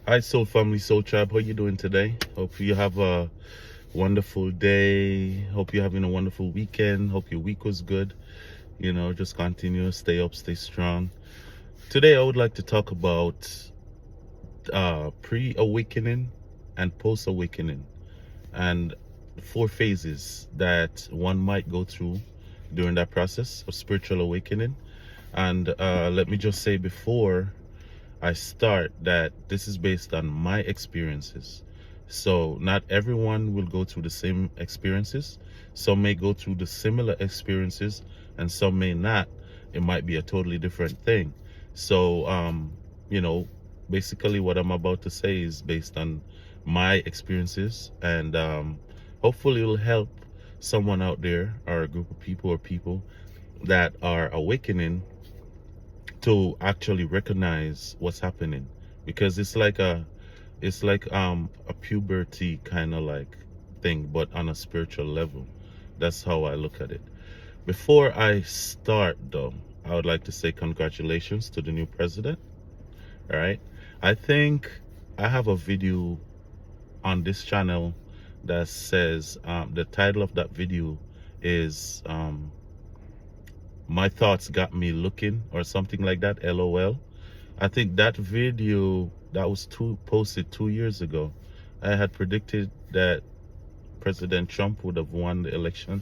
Hi, Soul Family, Soul Tribe. How you doing today? Hope you have a wonderful day. Hope you're having a wonderful weekend. Hope your week was good. Just continue, stay up, stay strong. Today, I would like to talk about pre-awakening and post-awakening, and four phases that one might go through during that process of spiritual awakening. And let me just say before I start that this is based on my experiences. So not everyone will go through the same experiences. Some may go through the similar experiences and some may not. It might be a totally different thing. So you know, basically what I'm about to say is based on my experiences, and hopefully it'll help someone out there or a group of people or people that are awakening to actually recognize what's happening, because it's like a puberty kind of like thing, but on a spiritual level. That's how I look at it. Before I start though, I would like to say congratulations to the new president. All right, I think I have a video on this channel that says, the title of that video is my thoughts got me looking, or something like that, LOL. I think that video that was posted 2 years ago, I had predicted that President Trump would have won the election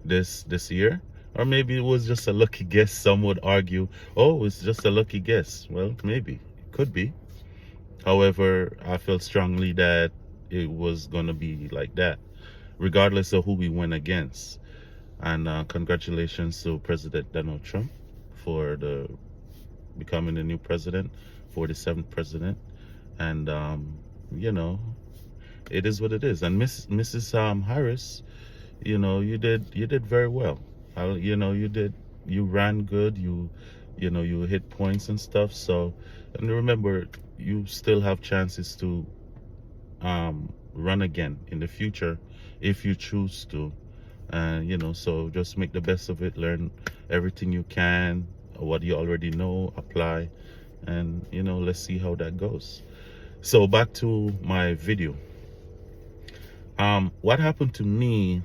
this year. Or maybe it was just a lucky guess. Some would argue, oh, it's just a lucky guess. Well, maybe. It could be. However, I felt strongly that it was going to be like that, regardless of who we went against. And congratulations to President Donald Trump for becoming the new president, 47th president. And you know, it is what it is. And Mrs. Harris, you did very well. You ran good. You hit points and stuff. So, and remember, you still have chances to run again in the future if you choose to. And so just make the best of it. Learn everything you can, what you already know, apply, and let's see how that goes. So back to my video. What happened to me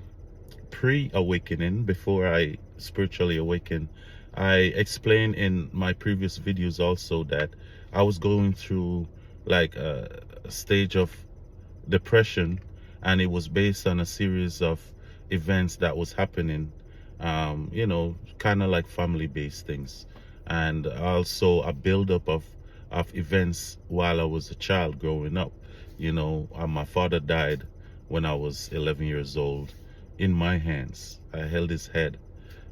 pre-awakening, before I spiritually awakened, I explained in my previous videos also that I was going through like a stage of depression, and it was based on a series of events that was happening, kind of like family based things, and also a buildup of events while I was a child growing up. My father died when I was 11 years old, in my hands. I held his head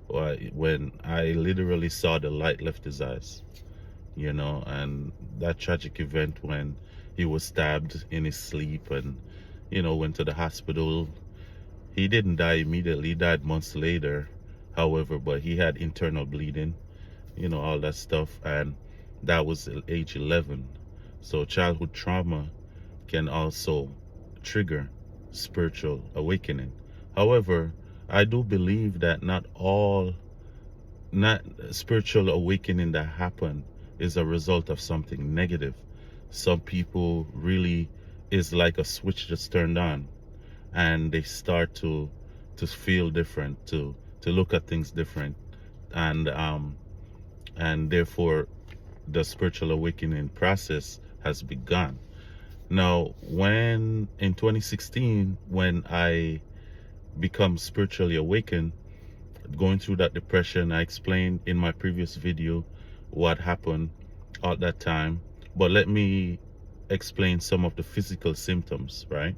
when I literally saw the light left his eyes, and that tragic event when he was stabbed in his sleep and went to the hospital. He didn't die immediately, he died months later, however, but he had internal bleeding, all that stuff, and that was at age 11. So childhood trauma can also trigger spiritual awakening. However, I do believe that not spiritual awakening that happen is a result of something negative. Some people really is like a switch that's turned on, and they start to feel different, to look at things different, and therefore the spiritual awakening process has begun. Now, when in 2016, when I become spiritually awakened, going through that depression, I explained in my previous video what happened at that time. But let me explain some of the physical symptoms, right?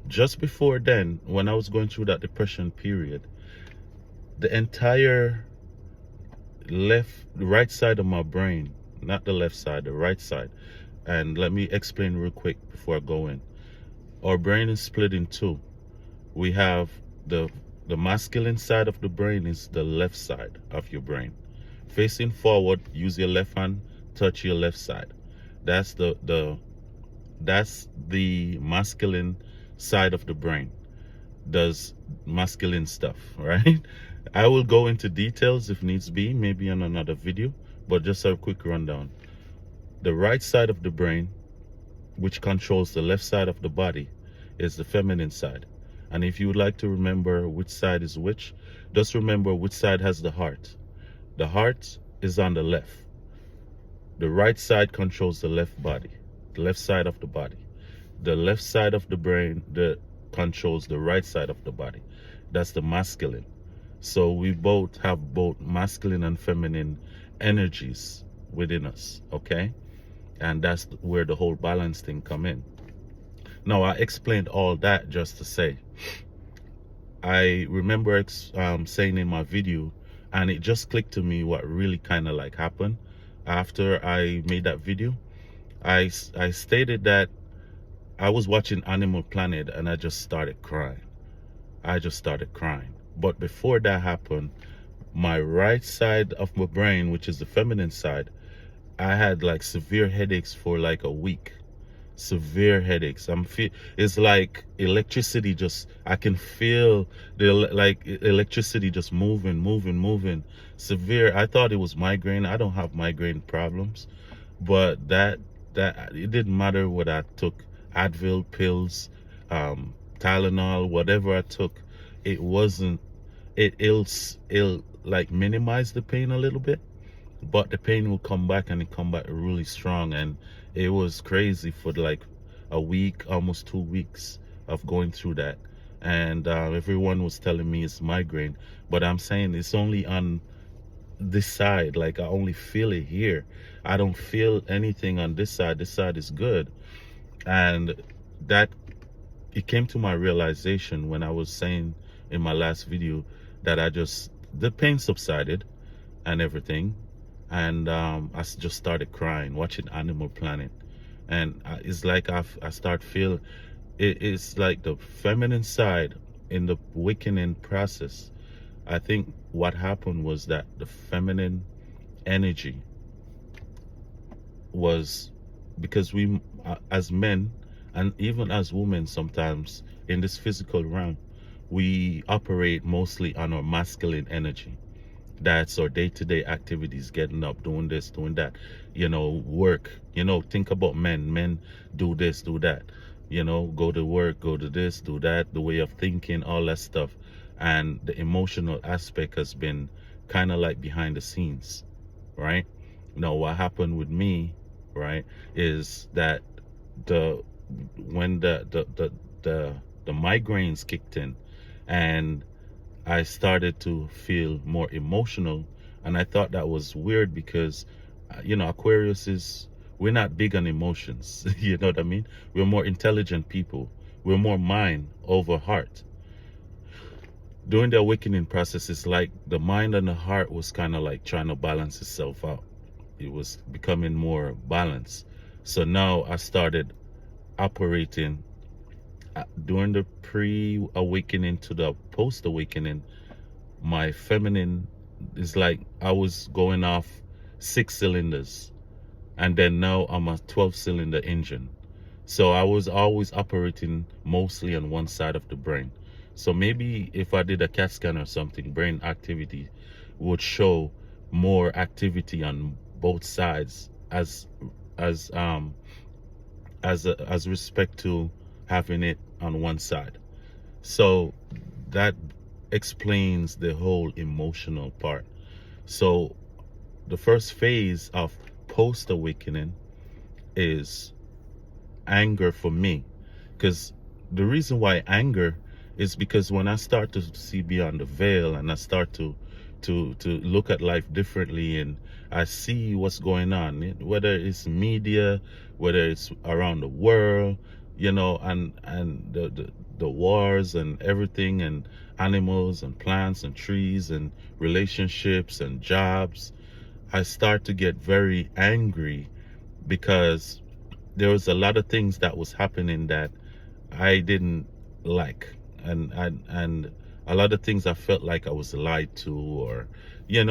Just before then, when I was going through that depression period, the entire right side of my brain, not the left side, the right side. And let me explain real quick before I go in. Our brain is split in two. We have the masculine side of the brain is the left side of your brain. Facing forward, use your left hand, touch your left side. That's that's the masculine side of the brain. Does masculine stuff, right? I will go into details if needs be, maybe on another video, but just a quick rundown. The right side of the brain, which controls the left side of the body, is the feminine side. And if you would like to remember which side is which, just remember which side has the heart. The heart is on the left. The right side controls the left body, the left side of the body. The left side of the brain that controls the right side of the body. That's the masculine. So we both have both masculine and feminine energies within us, okay? And that's where the whole balance thing come in. Now, I explained all that just to say, I remember saying in my video, and it just clicked to me what really kind of like happened after I made that video. I stated that I was watching Animal Planet and I just started crying. But before that happened, my right side of my brain, which is the feminine side, I had like severe headaches for like a week. Severe headaches. It's like electricity just, I can feel the like electricity just moving. Severe. I thought it was migraine. I don't have migraine problems, but that it didn't matter what I took. Advil pills, Tylenol, whatever I took, it wasn't, it'll like minimize the pain a little bit, but the pain will come back, and it come back really strong. And it was crazy for like a week, almost 2 weeks of going through that. And everyone was telling me it's migraine, but I'm saying it's only on this side. Like I only feel it here. I don't feel anything on this side. This side is good. And that, it came to my realization when I was saying in my last video that the pain subsided and everything. And I just started crying watching Animal Planet. And it's like I start feeling, it's like the feminine side in the awakening process. I think what happened was that the feminine energy was, because we as men and even as women sometimes in this physical realm, we operate mostly on our masculine energy. That's our day-to-day activities, getting up, doing this, doing that, work. Think about men do this, do that, go to work, go to this, do that, the way of thinking, all that stuff. And the emotional aspect has been kind of like behind the scenes, right? Now what happened with me, right, is that when the migraines kicked in, and I started to feel more emotional. And I thought that was weird because Aquarius we're not big on emotions. You know what I mean? We're more intelligent people. We're more mind over heart. During the awakening process, it's like the mind and the heart was kind of like trying to balance itself out. It was becoming more balanced. So now I started operating during the pre-awakening to the post-awakening. My feminine is like I was going off 6 cylinders, and then now I'm a 12-cylinder engine. So I was always operating mostly on one side of the brain. So maybe if I did a CAT scan or something, brain activity would show more activity on both sides as respect to having it on one side. So that explains the whole emotional part. So the first phase of post-awakening is anger for me, because the reason why anger is because when I start to see beyond the veil, and I start to look at life differently, and I see what's going on, whether it's media, whether it's around the world, and the wars and everything, and animals and plants and trees and relationships and jobs, I start to get very angry because there was a lot of things that was happening that I didn't like, and a lot of things I felt like I was lied to, or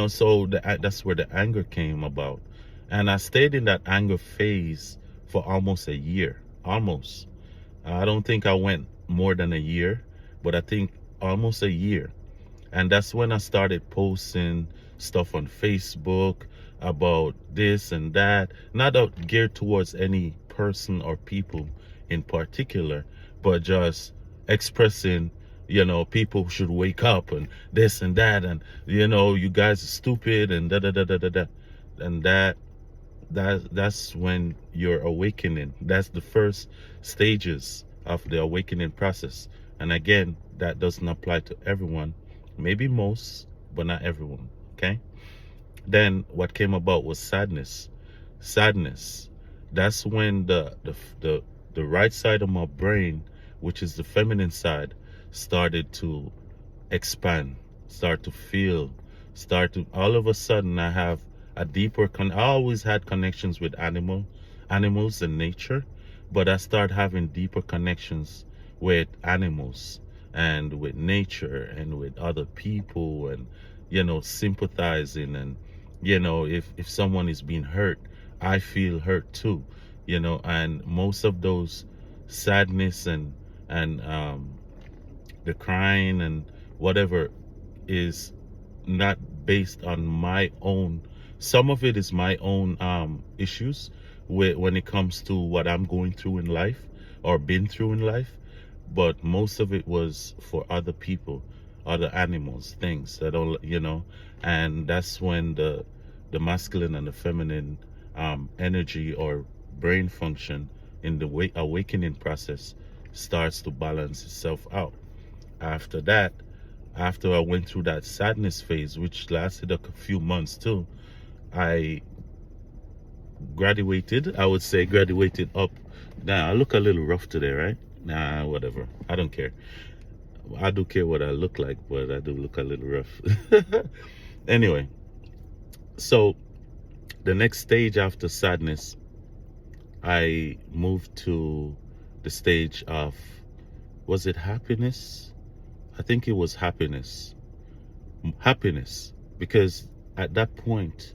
so that's where the anger came about. And I stayed in that anger phase for almost a year. Almost. I don't think I went more than a year, but I think almost a year. And that's when I started posting stuff on Facebook, about this and that, not out geared towards any person or people in particular, but just expressing, people should wake up and this and that, and you guys are stupid and da da da da da da, and that's when you're awakening. That's the first stages of the awakening process. And again, that doesn't apply to everyone, maybe most, but not everyone. Okay. Then what came about was sadness. That's when the right side of my brain, which is the feminine side, started to expand, start to feel, start to, all of a sudden I have a deeper I always had connections with animals and nature, but I start having deeper connections with animals and with nature and with other people, and sympathizing, and if someone is being hurt, I feel hurt too, and most of those sadness and the crying and whatever is not based on my own. Some of it is my own issues when it comes to what I'm going through in life or been through in life, but most of it was for other people, other animals, things that all, and that's when the masculine and the feminine energy or brain function in the awakening process starts to balance itself out. After that, after I went through that sadness phase, which lasted a few months too, I graduated. I would say graduated up. Now I look a little rough today, right? Nah, whatever. I don't care. I do care what I look like, but I do look a little rough. Anyway, so the next stage after sadness, I moved to the stage of, was it happiness? I think it was happiness. Happiness, because at that point,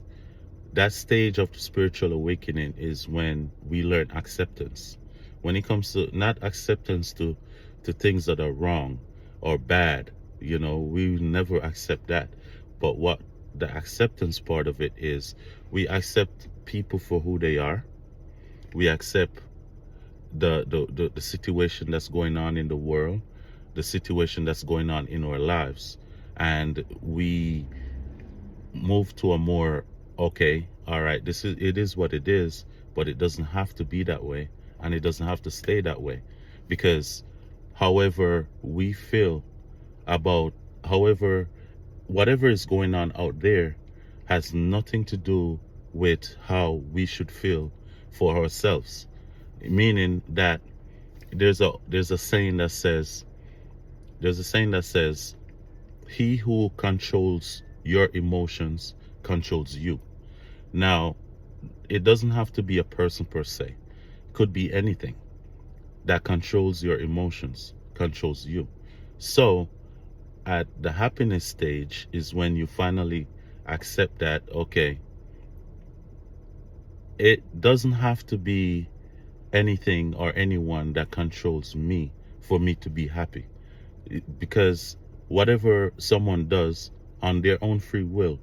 that stage of the spiritual awakening is when we learn acceptance. When it comes to not acceptance to things that are wrong or bad, we never accept that. But what the acceptance part of it is, we accept people for who they are. We accept the situation that's going on in the world, the situation that's going on in our lives, and we move to a more, okay, all right, it is what it is, but it doesn't have to be that way, and it doesn't have to stay that way, because however we feel about, however, whatever is going on out there has nothing to do with how we should feel for ourselves. Meaning that there's a saying that says, he who controls your emotions controls you. Now, it doesn't have to be a person per se. It could be anything that controls your emotions controls you. So at the happiness stage is when you finally accept that, okay, it doesn't have to be anything or anyone that controls me for me to be happy. Because whatever someone does on their own free will,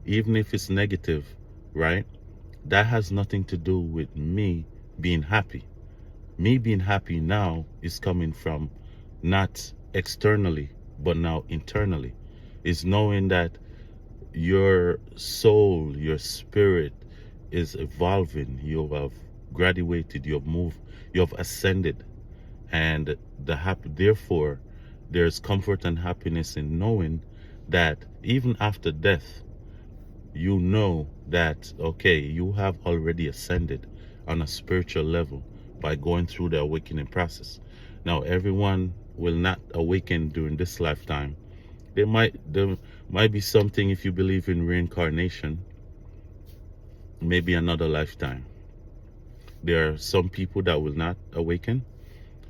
even if it's negative, right, that has nothing to do with me being happy. Me being happy now is coming from not externally, but now internally. Is knowing that your soul, your spirit is evolving. You have graduated, you have moved, you have ascended, and therefore there's comfort and happiness in knowing that even after death, you know that, okay, you have already ascended on a spiritual level by going through the awakening process. Now, everyone will not awaken during this lifetime. There might be something, if you believe in reincarnation, maybe another lifetime. There are some people that will not awaken,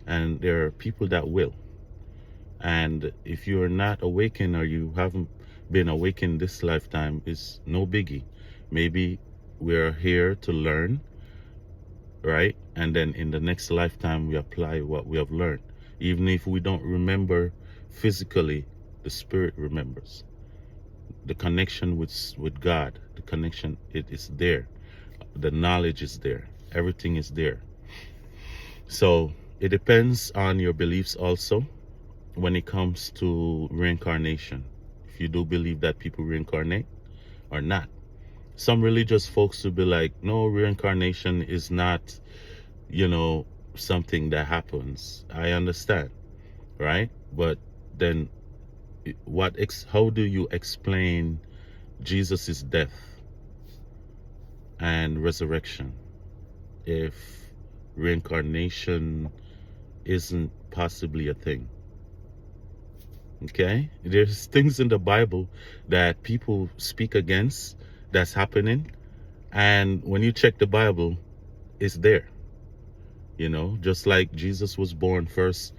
and there are people that will. And if you are not awakened, or you haven't been awakened this lifetime, it's no biggie. Maybe we're here to learn, right? And then in the next lifetime, we apply what we have learned. Even if we don't remember physically, the spirit remembers. the connection with God, the connection, it is there. The knowledge is there. Everything is there. So it depends on your beliefs also when it comes to reincarnation. If you do believe that people reincarnate or not. Some religious folks will be like, no, reincarnation is not, something that happens. I understand, right? But then how do you explain Jesus's death and resurrection if reincarnation isn't possibly a thing? Okay, there's things in the Bible that people speak against that's happening, and when you check the Bible, it's there. Just like Jesus was born first,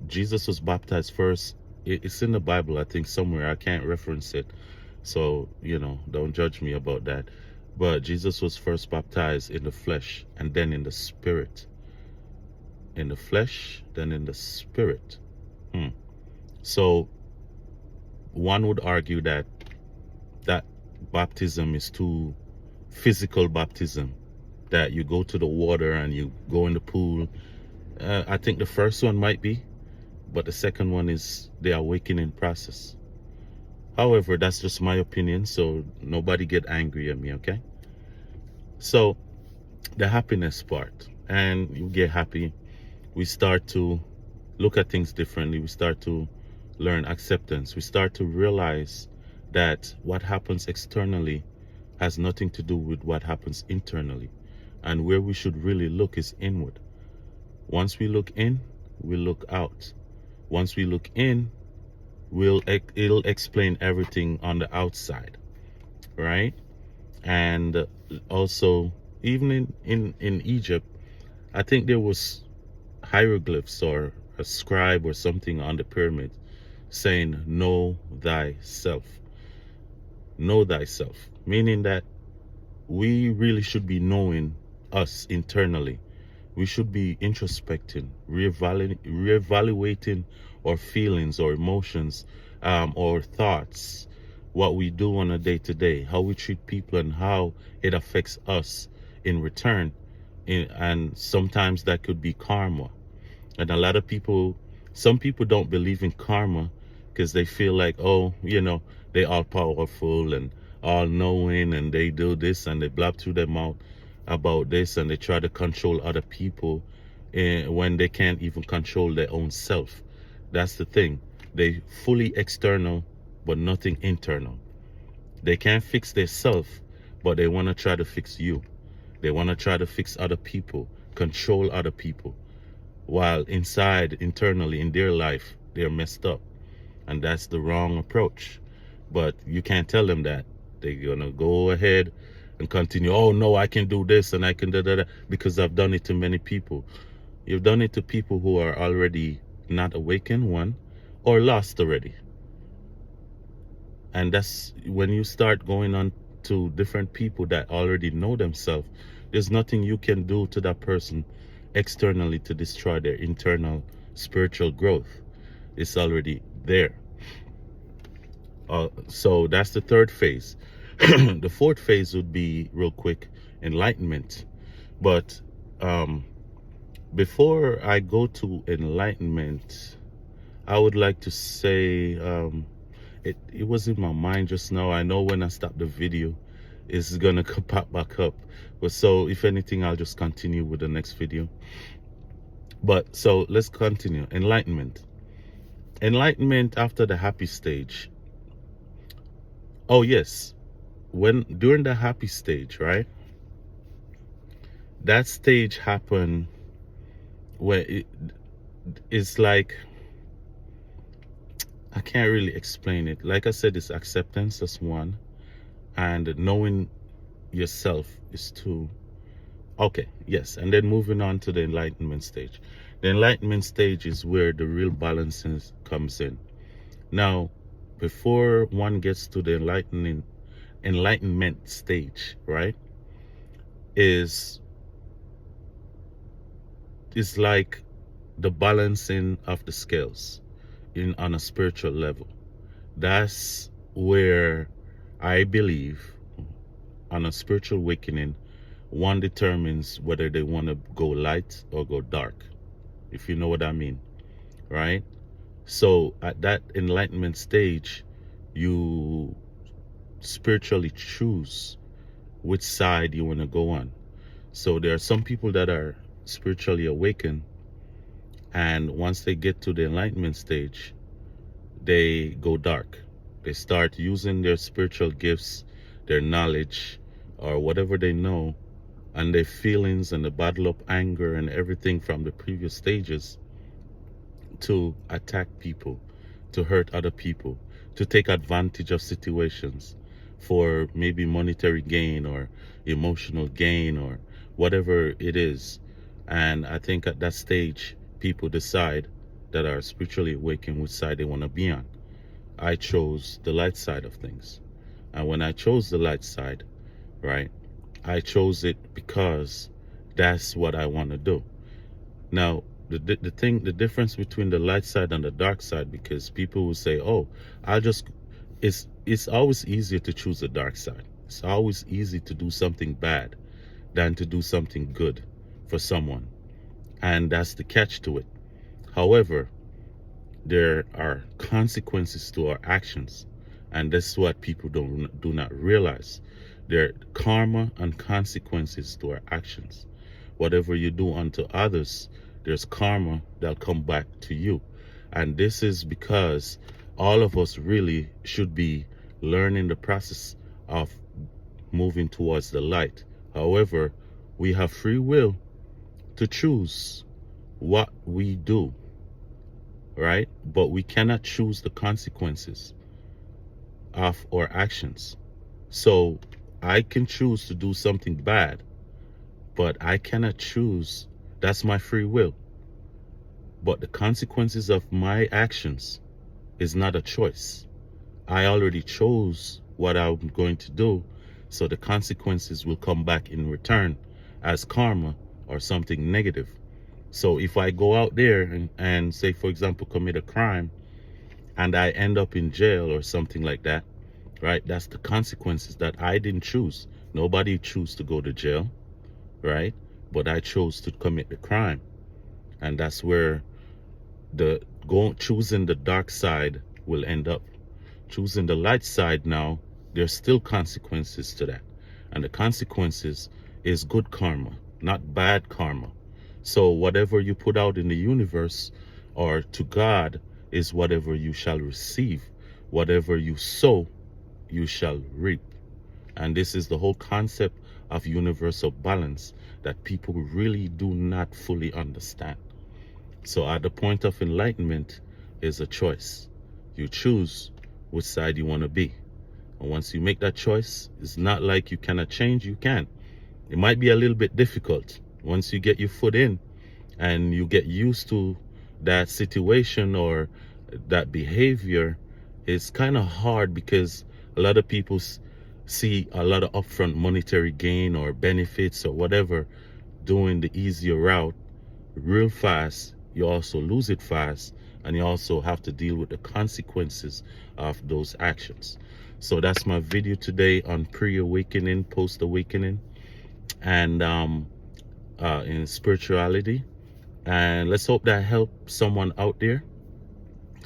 Jesus was baptized first. It's in the Bible, I think, somewhere. I can't reference it, so don't judge me about that. But Jesus was first baptized in the flesh and then in the spirit. In the flesh, then in the spirit. So one would argue that baptism is too physical baptism, that you go to the water and you go in the pool. I think the first one might be, but the second one is the awakening process. However, that's just my opinion, so nobody get angry at me, okay? So the happiness part, and you get happy, we start to look at things differently. We start to learn acceptance. We start to realize that what happens externally has nothing to do with what happens internally. And where we should really look is inward. Once we look in, we look out. Once we look in, it'll explain everything on the outside, right? And also, even in Egypt, I think there was hieroglyphs or a scribe or something on the pyramid saying, know thyself. Know thyself, meaning that we really should be knowing us internally. We should be introspecting, reevaluating our feelings or emotions, or thoughts, what we do on a day-to-day, how we treat people, and how it affects us in return. And sometimes that could be karma. And a lot of people, some people don't believe in karma because they feel like, they all powerful and all knowing, and they do this and they blab through their mouth about this, and they try to control other people when they can't even control their own self. That's the thing. They fully external, but nothing internal. They can't fix their self, but they want to try to fix you. They want to try to fix other people, control other people, while inside, internally, in their life, they're messed up. And that's the wrong approach. But you can't tell them that. They're going to go ahead and continue, oh no, I can do this and I can do that, because I've done it to many people. You've done it to people who are already not awakened, one, or lost already. And that's when you start going on to different people that already know themselves, there's nothing you can do to that person externally to destroy their internal spiritual growth. It's already there. So that's the third phase. The fourth phase would be, real quick, enlightenment. But before I go to enlightenment, I would like to say, it was in my mind just now. I know when I stop the video, it's gonna pop back up. But so if anything, I'll just continue with the next video. But so let's continue. Enlightenment. Enlightenment after the happy stage. Oh yes, during the happy stage, right? That stage happened where it's like, I can't really explain it. Like I said, it's acceptance, that's one, and knowing yourself is two. Okay, yes, and then moving on to the enlightenment stage. The enlightenment stage is where the real balance comes in. Now, before one gets to the enlightenment stage, right, is like the balancing of the scales on a spiritual level. That's where I believe on a spiritual awakening, one determines whether they want to go light or go dark, if you know what I mean, right? So at that enlightenment stage, you spiritually choose which side you want to go on. So there are some people that are spiritually awakened, and once they get to the enlightenment stage, they go dark. They start using their spiritual gifts, their knowledge, or whatever they know, and their feelings and the bottle up anger and everything from the previous stages to attack people, to hurt other people, to take advantage of situations for maybe monetary gain or emotional gain or whatever it is. And I think at that stage, people decide that are spiritually awakened which side they want to be on. I chose the light side of things. And when I chose the light side, right, I chose it because that's what I want to do. Now, the difference between the light side and the dark side, because people will say, oh, it's always easier to choose the dark side. It's always easy to do something bad than to do something good for someone. And that's the catch to it. However, there are consequences to our actions. And that's what people do not realize. There are karma and consequences to our actions. Whatever you do unto others, there's karma that'll come back to you. And this is because all of us really should be learning the process of moving towards the light. However, we have free will to choose what we do, right? But we cannot choose the consequences of our actions. So I can choose to do something bad, but I cannot choose. That's my free will. But the consequences of my actions is not a choice. I already chose what I'm going to do, so the consequences will come back in return as karma or something negative. So if I go out there and say, for example, commit a crime and I end up in jail or something like that, right? That's the consequences that I didn't choose. Nobody chose to go to jail, right? But I chose to commit the crime. And that's where choosing the dark side will end up. Choosing the light side now, there's still consequences to that. And the consequences is good karma, not bad karma. So whatever you put out in the universe or to God is whatever you shall receive. Whatever you sow, you shall reap. And this is the whole concept of universal balance that people really do not fully understand. So at the point of enlightenment is a choice. You choose which side you want to be. And once you make that choice, it's not like you cannot change. You can. It might be a little bit difficult. Once you get your foot in and you get used to that situation or that behavior, it's kind of hard because a lot of people see a lot of upfront monetary gain or benefits or whatever doing the easier route real fast. You also lose it fast, and you also have to deal with the consequences of those actions. So that's my video today on pre-awakening, post-awakening, and in spirituality. And let's hope that helps someone out there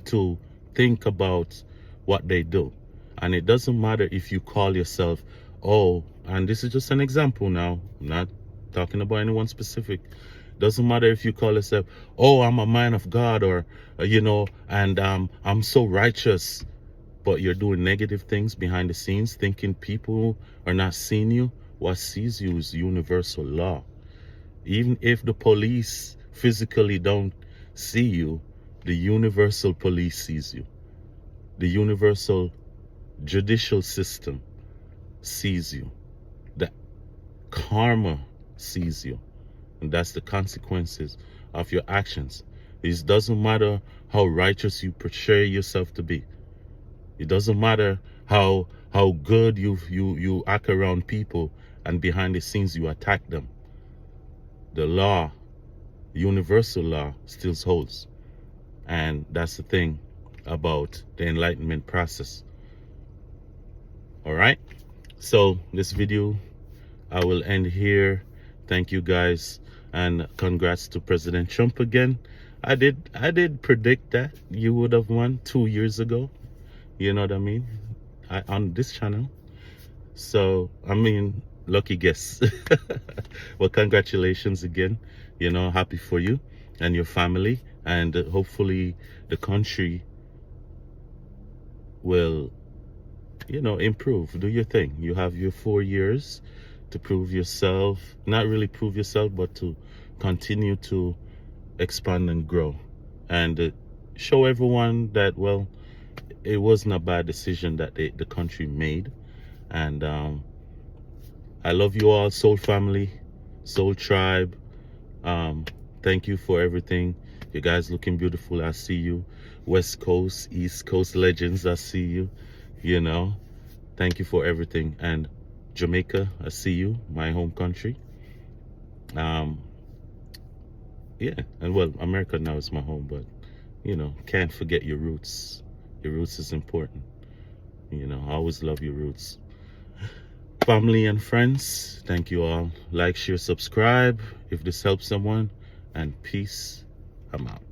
to think about what they do. And it doesn't matter if you call yourself, oh, and this is just an example now, I'm not talking about anyone specific. Doesn't matter if you call yourself, oh, I'm a man of God, or and I'm so righteous, but you're doing negative things behind the scenes, thinking people are not seeing you. What sees you is universal law. Even if the police physically don't see you, the universal police sees you. The universal judicial system sees you. The karma sees you. And that's the consequences of your actions. It doesn't matter how righteous you portray yourself to be. It doesn't matter how good you act around people and behind the scenes you attack them. The law, universal law, still holds. And that's the thing about the enlightenment process. All right. So this video I will end here. Thank you guys, and congrats to President Trump again. I did predict that you would have won 2 years ago. You know what I mean? On this channel. So I mean, lucky guess. Well, congratulations again. You know, happy for you and your family, and hopefully the country will, you know, improve. Do your thing. You have your 4 years to prove yourself, not really prove yourself, but to continue to expand and grow, and show everyone that, well, it wasn't a bad decision that the country made. And I love you all, Soul Family, Soul Tribe. Thank you for everything. You guys looking beautiful. I see you. West Coast, East Coast legends, I see you. You know, thank you for everything. And Jamaica, I see you, my home country. Yeah, and well, America now is my home, but you know, can't forget your roots. Your roots is important. You know, I always love your roots. Family and friends, thank you all. Like, share, subscribe if this helps someone, and peace. I'm out.